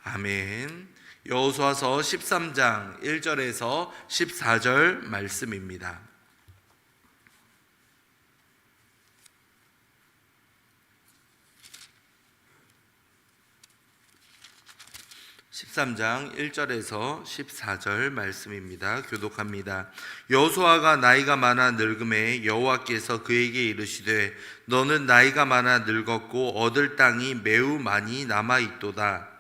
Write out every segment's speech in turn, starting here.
아멘. 여호수아서 13장 1절에서 14절 말씀입니다. 13장 1절에서 14절 말씀입니다. 교독합니다. 여호수아가 나이가 많아 늙음에 여호와께서 그에게 이르시되 너는 나이가 많아 늙었고 얻을 땅이 매우 많이 남아있도다.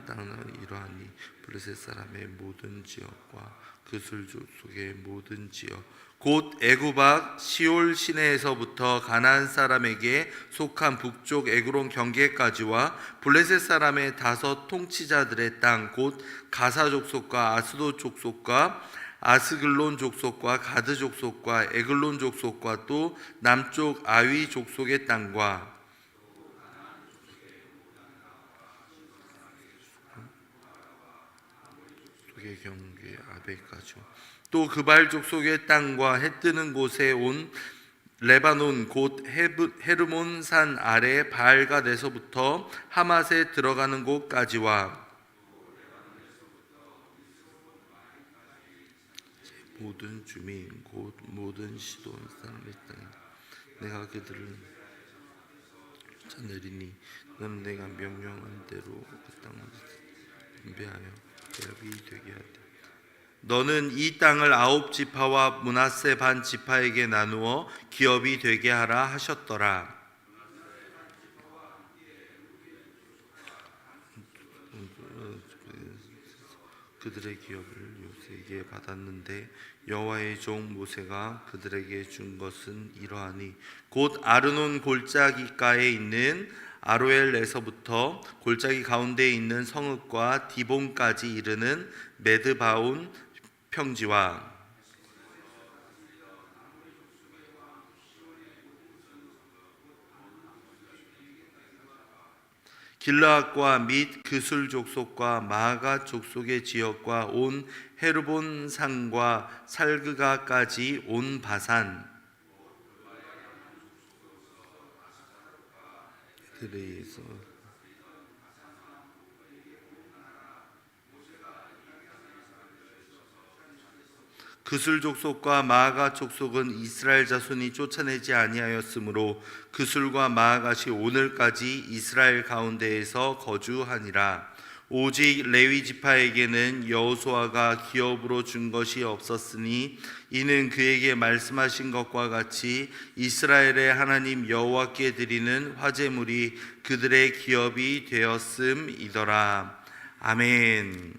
땅은 이러하니 블레셋 사람의 모든 지역과 그술 족속의 모든 지역 곧 애굽 앞 시올 시내에서부터 가나안 사람에게 속한 북쪽 에그론 경계까지와 블레셋 사람의 5 통치자들의 땅 곧 가사 족속과 아스돗 족속과 아스글론 족속과 가드 족속과 에글론 족속과 또 남쪽 아위 족속의 땅과 속의 경계 아베까지 또 그발 족속의 땅과 해 뜨는 곳에 온 레바논 곧 헤르몬 산 아래 바알갓에서부터 하맛에 들어가는 곳까지와 모든 주민 곧 모든 시돈 사람의 땅 내가 그들을 쫓아내리니 너는 내가 명령한 대로 그 땅을 분배하여 기업이 되게 하되 너는 이 땅을 9 지파와 므낫세 반 지파에게 나누어 기업이 되게 하라 하셨더라. 그들의 기업을 요새에게 받았는데 여호와의 종 모세가 그들에게 준 것은 이러하니 곧 아르논 골짜기가에 있는 아로엘에서부터 골짜기 가운데에 있는 성읍과 디본까지 이르는 메드바온 평지와 길르앗과 및 그술 족속과 마아가 족속의 지역과 온 헤르본 산과 살그가까지 온 바산 그레에서 그술 족속과 마아가 족속은 이스라엘 자손이 쫓아내지 아니하였으므로 그술과 마아갓이 오늘까지 이스라엘 가운데에서 거주하니라. 오직 레위 지파에게는 여호수아가 기업으로 준 것이 없었으니 이는 그에게 말씀하신 것과 같이 이스라엘의 하나님 여호와께 드리는 화제물이 그들의 기업이 되었음이더라. 아멘.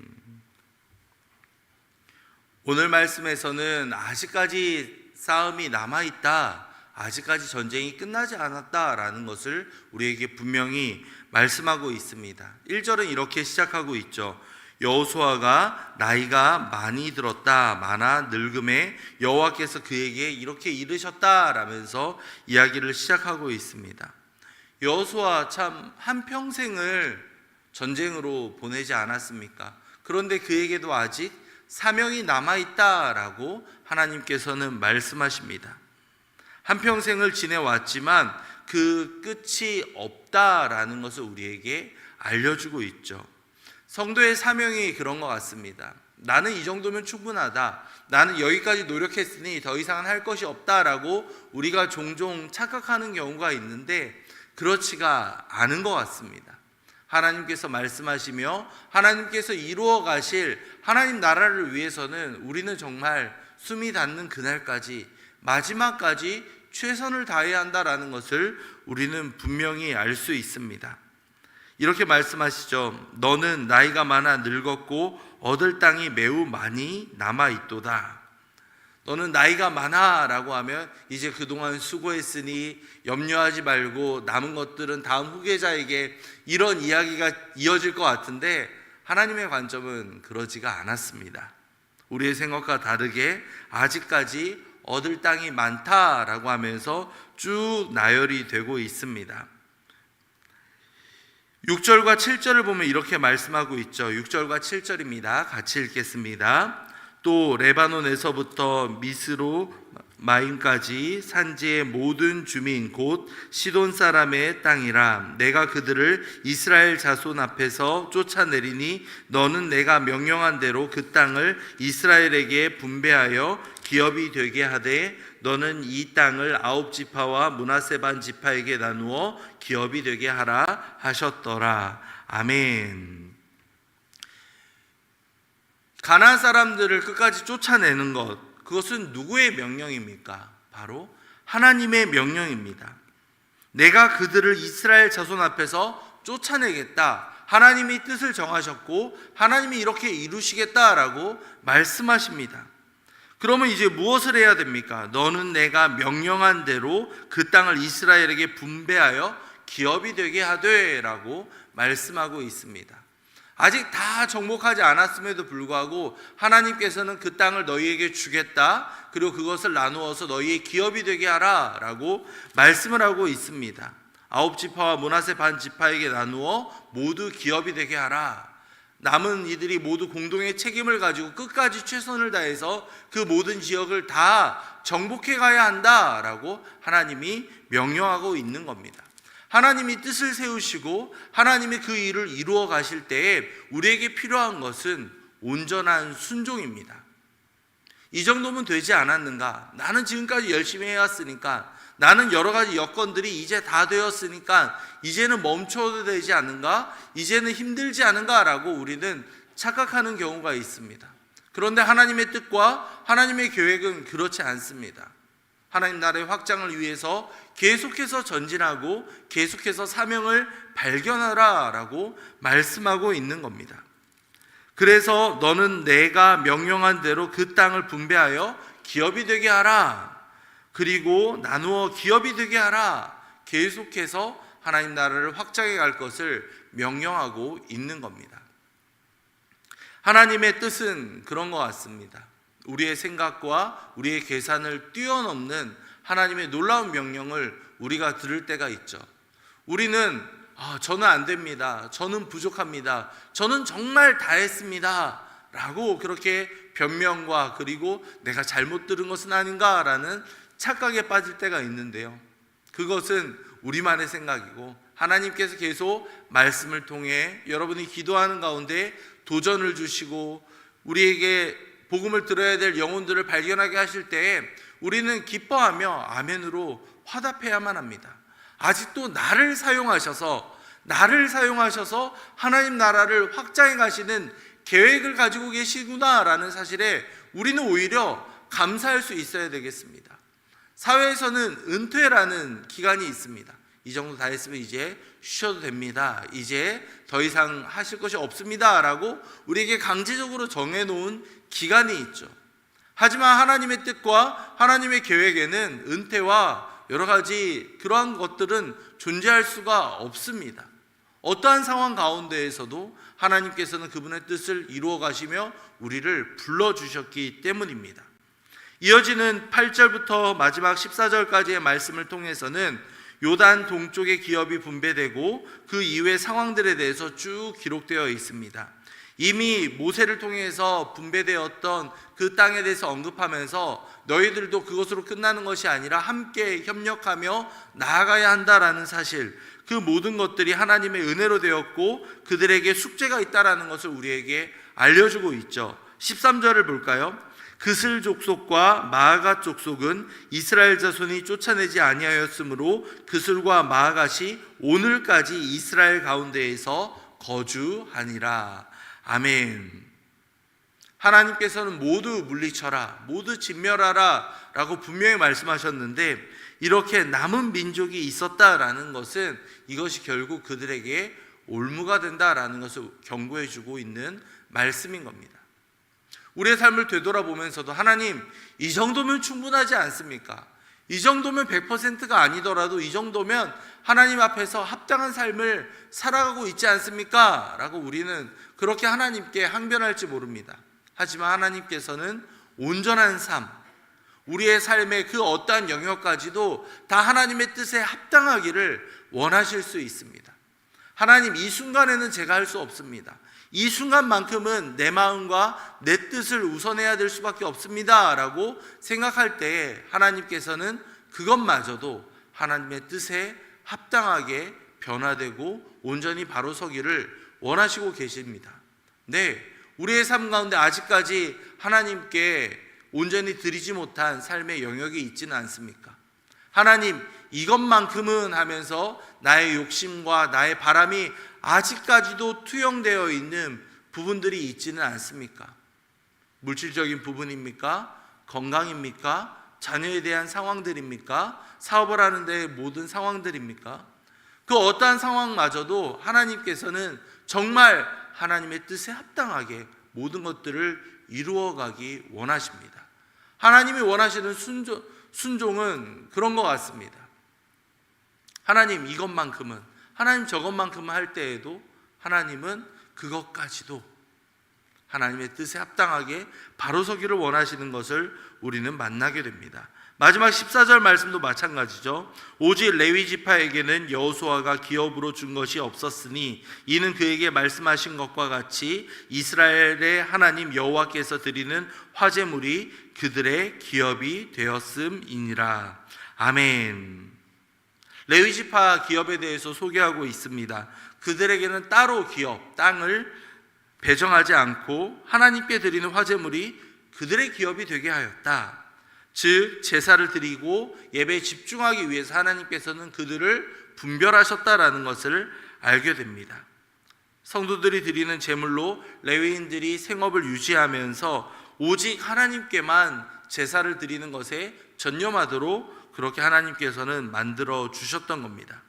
오늘 말씀에서는 아직까지 싸움이 남아있다, 아직까지 전쟁이 끝나지 않았다라는 것을 우리에게 분명히 말씀하고 있습니다. 1절은 이렇게 시작하고 있죠. 여호수아가 나이가 많이 들었다, 많아 늙음에 여호와께서 그에게 이렇게 이르셨다라면서 이야기를 시작하고 있습니다. 여호수아 참 한평생을 전쟁으로 보내지 않았습니까? 그런데 그에게도 아직 사명이 남아있다라고 하나님께서는 말씀하십니다. 한평생을 지내왔지만 그 끝이 없다라는 것을 우리에게 알려주고 있죠. 성도의 사명이 그런 것 같습니다. 나는 이 정도면 충분하다, 나는 여기까지 노력했으니 더 이상은 할 것이 없다라고 우리가 종종 착각하는 경우가 있는데 그렇지가 않은 것 같습니다. 하나님께서 말씀하시며 하나님께서 이루어 가실 하나님 나라를 위해서는 우리는 정말 숨이 닿는 그날까지, 마지막까지 최선을 다해야 한다라는 것을 우리는 분명히 알 수 있습니다. 이렇게 말씀하시죠. 너는 나이가 많아 늙었고 얻을 땅이 매우 많이 남아있도다. 너는 나이가 많아 라고 하면 이제 그동안 수고했으니 염려하지 말고 남은 것들은 다음 후계자에게, 이런 이야기가 이어질 것 같은데 하나님의 관점은 그러지가 않았습니다. 우리의 생각과 다르게 아직까지 얻을 땅이 많다라고 하면서 쭉 나열이 되고 있습니다. 6절과 7절을 보면 이렇게 말씀하고 있죠. 6절과 7절입니다. 같이 읽겠습니다. 또 레바논에서부터 미스로 마임까지 산지의 모든 주민 곧 시돈 사람의 땅이라. 내가 그들을 이스라엘 자손 앞에서 쫓아내리니 너는 내가 명령한 대로 그 땅을 이스라엘에게 분배하여 기업이 되게 하되 너는 이 땅을 9지파와 므낫세 반 지파에게 나누어 기업이 되게 하라 하셨더라. 아멘. 가나안 사람들을 끝까지 쫓아내는 것, 그것은 누구의 명령입니까? 바로 하나님의 명령입니다. 내가 그들을 이스라엘 자손 앞에서 쫓아내겠다. 하나님이 뜻을 정하셨고 하나님이 이렇게 이루시겠다라고 말씀하십니다. 그러면 이제 무엇을 해야 됩니까? 너는 내가 명령한 대로 그 땅을 이스라엘에게 분배하여 기업이 되게 하되 라고 말씀하고 있습니다. 아직 다 정복하지 않았음에도 불구하고 하나님께서는 그 땅을 너희에게 주겠다, 그리고 그것을 나누어서 너희의 기업이 되게 하라 라고 말씀을 하고 있습니다. 9지파와 므낫세 반 지파에게 나누어 모두 기업이 되게 하라. 남은 이들이 모두 공동의 책임을 가지고 끝까지 최선을 다해서 그 모든 지역을 다 정복해 가야 한다라고 하나님이 명령하고 있는 겁니다. 하나님이 뜻을 세우시고 하나님이 그 일을 이루어 가실 때에 우리에게 필요한 것은 온전한 순종입니다. 이 정도면 되지 않았는가? 나는 지금까지 열심히 해왔으니까, 나는 여러 가지 여건들이 이제 다 되었으니까 이제는 멈춰도 되지 않는가? 이제는 힘들지 않은가? 라고 우리는 착각하는 경우가 있습니다. 그런데 하나님의 뜻과 하나님의 계획은 그렇지 않습니다. 하나님 나라의 확장을 위해서 계속해서 전진하고 계속해서 사명을 발견하라 라고 말씀하고 있는 겁니다. 그래서 너는 내가 명령한 대로 그 땅을 분배하여 기업이 되게 하라. 그리고 나누어 기업이 되게 하라. 계속해서 하나님 나라를 확장해 갈 것을 명령하고 있는 겁니다. 하나님의 뜻은 그런 것 같습니다. 우리의 생각과 우리의 계산을 뛰어넘는 하나님의 놀라운 명령을 우리가 들을 때가 있죠. 우리는 저는 안 됩니다. 저는 부족합니다. 저는 정말 다 했습니다. 라고 그렇게 변명과 그리고 내가 잘못 들은 것은 아닌가라는 착각에 빠질 때가 있는데요. 그것은 우리만의 생각이고 하나님께서 계속 말씀을 통해 여러분이 기도하는 가운데 도전을 주시고 우리에게 복음을 들어야 될 영혼들을 발견하게 하실 때에 우리는 기뻐하며 아멘으로 화답해야만 합니다. 아직도 나를 사용하셔서 하나님 나라를 확장해 가시는 계획을 가지고 계시구나라는 사실에 우리는 오히려 감사할 수 있어야 되겠습니다. 사회에서는 은퇴라는 기간이 있습니다. 이 정도 다 했으면 이제 쉬셔도 됩니다. 이제 더 이상 하실 것이 없습니다 라고 우리에게 강제적으로 정해놓은 기간이 있죠. 하지만 하나님의 뜻과 하나님의 계획에는 은퇴와 여러 가지 그러한 것들은 존재할 수가 없습니다. 어떠한 상황 가운데에서도 하나님께서는 그분의 뜻을 이루어 가시며 우리를 불러주셨기 때문입니다. 이어지는 8절부터 마지막 14절까지의 말씀을 통해서는 요단 동쪽의 기업이 분배되고 그 이후의 상황들에 대해서 쭉 기록되어 있습니다. 이미 모세를 통해서 분배되었던 그 땅에 대해서 언급하면서 너희들도 그것으로 끝나는 것이 아니라 함께 협력하며 나아가야 한다라는 사실, 그 모든 것들이 하나님의 은혜로 되었고 그들에게 숙제가 있다라는 것을 우리에게 알려주고 있죠. 13절을 볼까요? 그슬 족속과 마아가 족속은 이스라엘 자손이 쫓아내지 아니하였으므로 그슬과 마아갓이 오늘까지 이스라엘 가운데에서 거주하니라. 아멘. 하나님께서는 모두 물리쳐라, 모두 진멸하라 라고 분명히 말씀하셨는데 이렇게 남은 민족이 있었다라는 것은 이것이 결국 그들에게 올무가 된다라는 것을 경고해 주고 있는 말씀인 겁니다. 우리의 삶을 되돌아보면서도 하나님, 이 정도면 충분하지 않습니까? 이 정도면 100%가 아니더라도 이 정도면 하나님 앞에서 합당한 삶을 살아가고 있지 않습니까? 라고 우리는 그렇게 하나님께 항변할지 모릅니다. 하지만 하나님께서는 온전한 삶, 우리의 삶의 그 어떠한 영역까지도 다 하나님의 뜻에 합당하기를 원하실 수 있습니다. 하나님, 이 순간에는 제가 할 수 없습니다. 이 순간만큼은 내 마음과 내 뜻을 우선해야 될 수밖에 없습니다 라고 생각할 때에 하나님께서는 그것마저도 하나님의 뜻에 합당하게 변화되고 온전히 바로 서기를 원하시고 계십니다. 네, 우리의 삶 가운데 아직까지 하나님께 온전히 드리지 못한 삶의 영역이 있지는 않습니까? 하나님, 이것만큼은 하면서 나의 욕심과 나의 바람이 아직까지도 투영되어 있는 부분들이 있지는 않습니까? 물질적인 부분입니까? 건강입니까? 자녀에 대한 상황들입니까? 사업을 하는데 모든 상황들입니까? 그 어떠한 상황마저도 하나님께서는 정말 하나님의 뜻에 합당하게 모든 것들을 이루어가기 원하십니다. 하나님이 원하시는 순종은 그런 것 같습니다. 하나님 이것만큼은, 하나님 저것만큼은 할 때에도 하나님은 그것까지도 하나님의 뜻에 합당하게 바로 서기를 원하시는 것을 우리는 만나게 됩니다. 마지막 14절 말씀도 마찬가지죠. 오직 레위 지파에게는 여호수아가 기업으로 준 것이 없었으니 이는 그에게 말씀하신 것과 같이 이스라엘의 하나님 여호와께서 드리는 화제물이 그들의 기업이 되었음이니라. 아멘. 레위 지파 기업에 대해서 소개하고 있습니다. 그들에게는 따로 기업, 땅을 배정하지 않고 하나님께 드리는 화제물이 그들의 기업이 되게 하였다. 즉 제사를 드리고 예배에 집중하기 위해서 하나님께서는 그들을 분별하셨다라는 것을 알게 됩니다. 성도들이 드리는 제물로 레위인들이 생업을 유지하면서 오직 하나님께만 제사를 드리는 것에 전념하도록 그렇게 하나님께서는 만들어 주셨던 겁니다.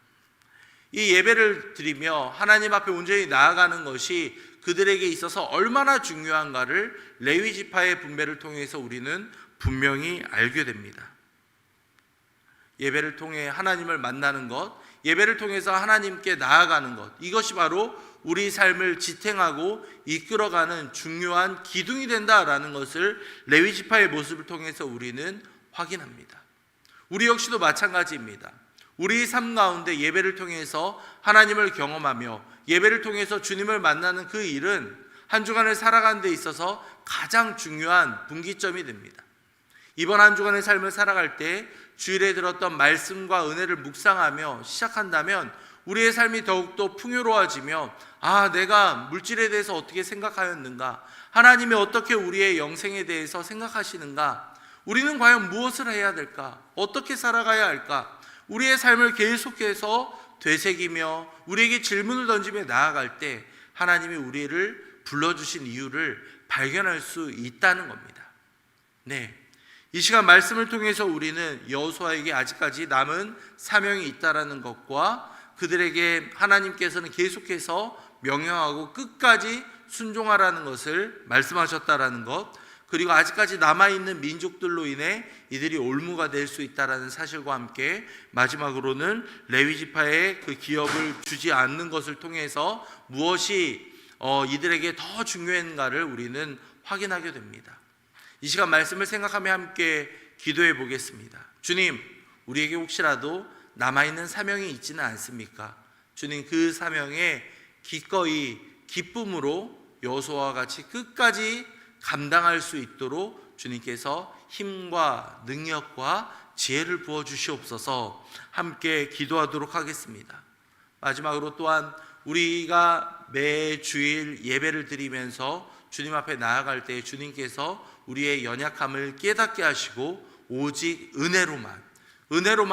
이 예배를 드리며 하나님 앞에 온전히 나아가는 것이 그들에게 있어서 얼마나 중요한가를 레위 지파의 분배를 통해서 우리는 분명히 알게 됩니다. 예배를 통해 하나님을 만나는 것, 예배를 통해서 하나님께 나아가는 것, 이것이 바로 우리 삶을 지탱하고 이끌어가는 중요한 기둥이 된다라는 것을 레위 지파의 모습을 통해서 우리는 확인합니다. 우리 역시도 마찬가지입니다. 우리 삶 가운데 예배를 통해서 하나님을 경험하며 예배를 통해서 주님을 만나는 그 일은 한 주간을 살아가는 데 있어서 가장 중요한 분기점이 됩니다. 이번 한 주간의 삶을 살아갈 때 주일에 들었던 말씀과 은혜를 묵상하며 시작한다면 우리의 삶이 더욱더 풍요로워지며 내가 물질에 대해서 어떻게 생각하였는가, 하나님이 어떻게 우리의 영생에 대해서 생각하시는가, 우리는 과연 무엇을 해야 될까, 어떻게 살아가야 할까, 우리의 삶을 계속해서 되새기며 우리에게 질문을 던지며 나아갈 때 하나님이 우리를 불러주신 이유를 발견할 수 있다는 겁니다. 네, 이 시간 말씀을 통해서 우리는 여호수아에게 아직까지 남은 사명이 있다라는 것과 그들에게 하나님께서는 계속해서 명령하고 끝까지 순종하라는 것을 말씀하셨다라는 것, 그리고 아직까지 남아있는 민족들로 인해 이들이 올무가 될 수 있다는 사실과 함께 마지막으로는 레위 지파의 그 기업을 주지 않는 것을 통해서 무엇이 이들에게 더 중요한가를 우리는 확인하게 됩니다. 이 시간 말씀을 생각하며 함께 기도해 보겠습니다. 주님, 우리에게 혹시라도 남아있는 사명이 있지는 않습니까? 주님, 그 사명에 기꺼이 기쁨으로 여호수아와 같이 끝까지 감당할 수 있도록 주님께서 힘과 능력과 지혜를 부어주시옵소서. 함께 기도하도록 하겠습니다. 마지막으로 또한 우리가 매 주일 예배를 드리면서 주님 앞에 나아갈 때 주님께서 우리의 연약함을 깨닫게 하시고 오직 은혜로만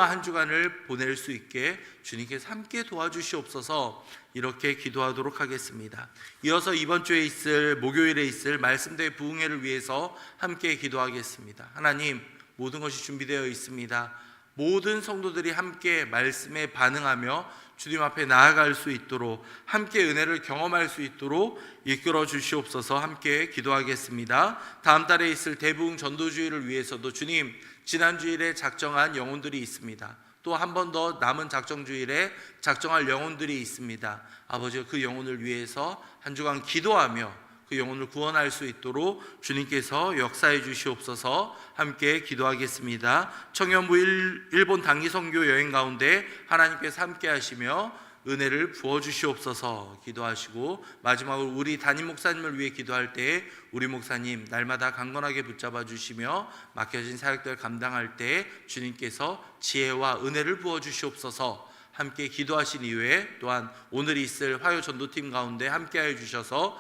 한 주간을 보낼 수 있게 주님께서 함께 도와주시옵소서. 이렇게 기도하도록 하겠습니다. 이어서 이번 주에 있을 목요일에 있을 말씀대회 부흥회를 위해서 함께 기도하겠습니다. 하나님, 모든 것이 준비되어 있습니다. 모든 성도들이 함께 말씀에 반응하며 주님 앞에 나아갈 수 있도록, 함께 은혜를 경험할 수 있도록 이끌어 주시옵소서. 함께 기도하겠습니다. 다음 달에 있을 대부흥 전도주일을 위해서도 주님, 지난 주일에 작정한 영혼들이 있습니다. 또 한 번 더 남은 작정주일에 작정할 영혼들이 있습니다. 아버지가 그 영혼을 위해서 한 주간 기도하며 그 영혼을 구원할 수 있도록 주님께서 역사해 주시옵소서. 함께 기도하겠습니다. 청년부 일본 단기 선교 여행 가운데 하나님께서 함께 하시며 은혜를 부어 주시옵소서 기도하시고, 마지막으로 우리 담임 목사님을 위해 기도할 때 우리 목사님 날마다 강건하게 붙잡아 주시며 맡겨진 사역들 감당할 때 주님께서 지혜와 은혜를 부어 주시옵소서 함께 기도하신 이후에, 또한 오늘 있을 화요 전도팀 가운데 함께하여 주셔서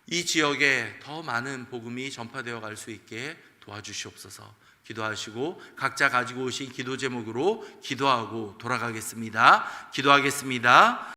이 지역에 더 많은 복음이 전파되어 갈 수 있게 도와주시옵소서 기도하시고, 각자 가지고 오신 기도 제목으로 기도하고 돌아가겠습니다. 기도하겠습니다.